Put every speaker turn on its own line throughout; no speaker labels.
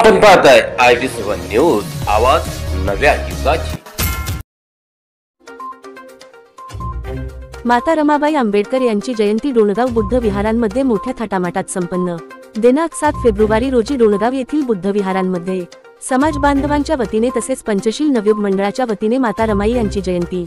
आपण पाहताय IB7 news, आवाज नव्या युगाची।
माता रमाबाई आंबेडकर यांची जयंती डोणगाव बुद्ध विहारांमध्ये मोठ्या थाटामाटात संपन्न। दिनांक 7 फेब्रुवारी रोजी डोणगाव येथील बुद्ध विहारांमध्ये समाज बांधवांच्या वतीने तसेच पंचशील नवयुग मंडळाच्या वतीने माता रमाई यांची जयंती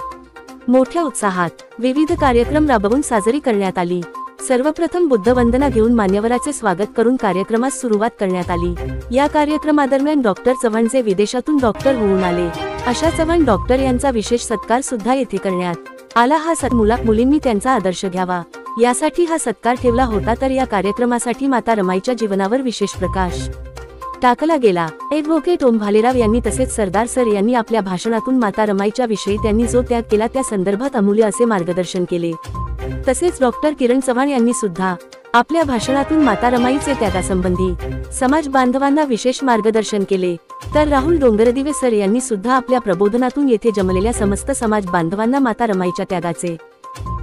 मोठ्या उत्साहात विविध कार्यक्रम राबवून साजरी करण्यात आली। सर्वप्रथम बुद्ध वंदना घेऊन मान्यवराचे स्वागत करून कार्यक्रमास सुरुवात करण्यात आली। या कार्यक्रमादरम्यान डॉक्टर चव्हाण जे विदेशातून डॉक्टर होऊन आले अशा चव्हाण डॉक्टर यांचा विशेष सत्कार सुद्धा येथे करण्यात आला। हा मुलींनी त्यांचा आदर्श घ्यावा यासाठी हा सत्कार ठेवला होता। तर या कार्यक्रमासाठी माता रमाईच्या जीवनावर विशेष प्रकाश टाकला गेला। ॲडव्होकेट ओम भालेराव यांनी तसेच सरदार सर यांनी आपल्या भाषणातून माता रमाईच्या विषयी त्यांनी जो त्याग केला त्या संदर्भात अमूल्य असे मार्गदर्शन केले। तसेच डॉक्टर किरण चव्हाण यांनी सुद्धा आपल्या भाषणातून माता रमाईचे त्यागासंबंधी समाज बांधवांना विशेष मार्गदर्शन केले। तर राहुल डोंगरदिवे सर यांनी सुद्धा आपल्या प्रबोधनातून येथे जमलेल्या समस्त समाज बांधवांना माता रमाईच्या त्यागाचे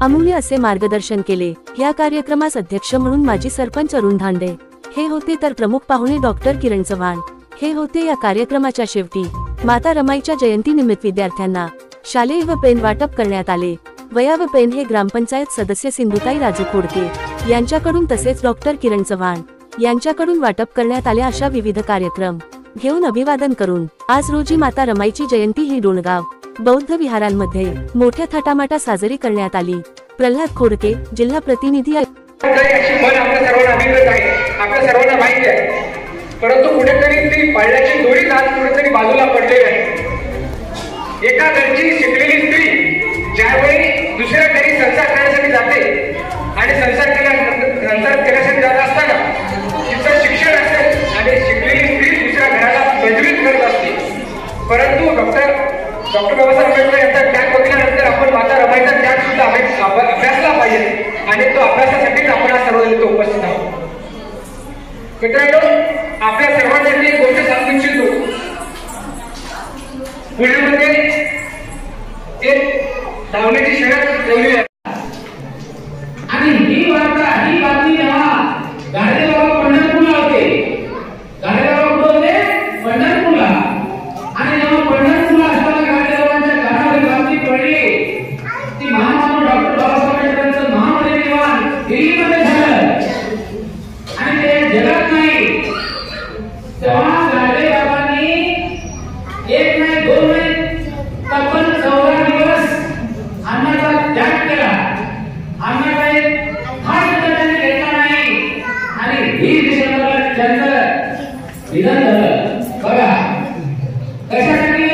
अमूल्य असे मार्गदर्शन केले। या कार्यक्रमास अध्यक्ष म्हणून माजी सरपंच अरुण धांडे हे होते, तर प्रमुख पाहुणे डॉक्टर किरण चव्हाण हे होते। या कार्यक्रमाच्या शेवटी माता रमाईच्या जयंतीनिमित्त विद्यार्थ्यांना शालेय व पेन वाटप करण्यात आले। वया व पेन हे ग्रामपंचायत सदस्य सिंधुताई राजू खोडके यांच्याकडून तसेच डॉक्टर किरण चव्हाण यांच्याकडून वाटप करण्यात आले। अशा विविध कार्यक्रम घेऊन अभिवादन करून आज रोजी माता रमाईची जयंती ही डोणगाव बौद्ध विहारांमध्ये मोठ्या थाटामाटा साजरी करण्यात आली। प्रल्हाद खोडके, जिल्हा प्रतिनिधी।
आपल्या सर्वांना माहिती आहे, परंतु कुठेतरी ती पाळण्याची दोरी आज कुठेतरी बाजूला पडलेली आहे। एका घरची शिकलेली स्त्री ज्यावेळी दुसऱ्या घरी संसार करण्यासाठी जाते आणि संसार केल्यासाठी जात असताना तिचं शिक्षण असेल आणि शिकलेली स्त्री दुसऱ्या घराला प्रज्वलित करत असते। परंतु डॉक्टर बाबासाहेब आंबेडकर यांचा त्याग बघितल्यानंतर आपण माता रमाईचा त्याग सुद्धा अभ्यासला पाहिजे आणि तो अभ्यासासाठीच आपण सर्वजण इथे उपस्थित आहोत। मित्रांनो, आपल्या सर्वांसाठी एक गोष्ट सांगू इच्छितो। पुण्यामध्ये एक धावण्याची शर्यत ठेवली आहे आणि ही बातमी जेव्हा गाडगेबाबा पंढरपूरला होते, गाडगेबाबा कुठे होते? पंढरपूरला। आणि जेव्हा पंढरपूरला असताना गाडगेबाबांच्या कानावर बातमी पडली, ती महामानव डॉक्टर बाबासाहेब आंबेडकरांचं महापरिनिर्वाण दिल्लीमध्ये झालं आणि ते जगात नाही। तेव्हा गाडगेबाबांनी एक नाही दोन नाही तब्बल 14 दिवस अन्नाचा त्याग केला। अन्नाचा एक हात सुद्धा त्यांनी घेतला नाही आणि 20 डिसेंबरला त्यांचं निधन झालं। बघा कशासाठी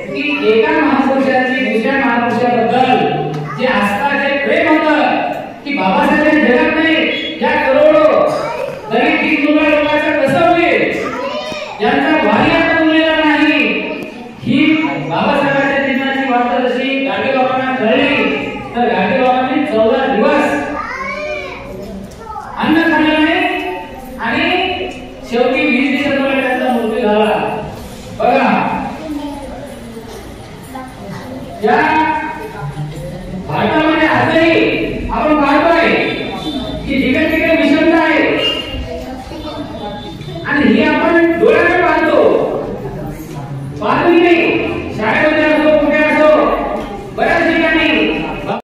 की एका महापुरुषाची दुसऱ्या महापुरुषाबद्दल जे आस्था जे प्रेम होतं की बाबासाहेब जगात नाही, या करोडो दलित हिंदू लोकांचं कसं होईल, यांचा वाहियात उरलेला नाही, ही बाबासाहेबांच्या जीवनाची वार्ता जशी गाडगेबाबांना कळली तर गाडगेबाबांनी 14 दिवस अन्न खाल्लं नाही आणि शेवटी 20 डिसेंबरला त्यांचा मृत्यू झाला। बघा या भारतामध्ये आजही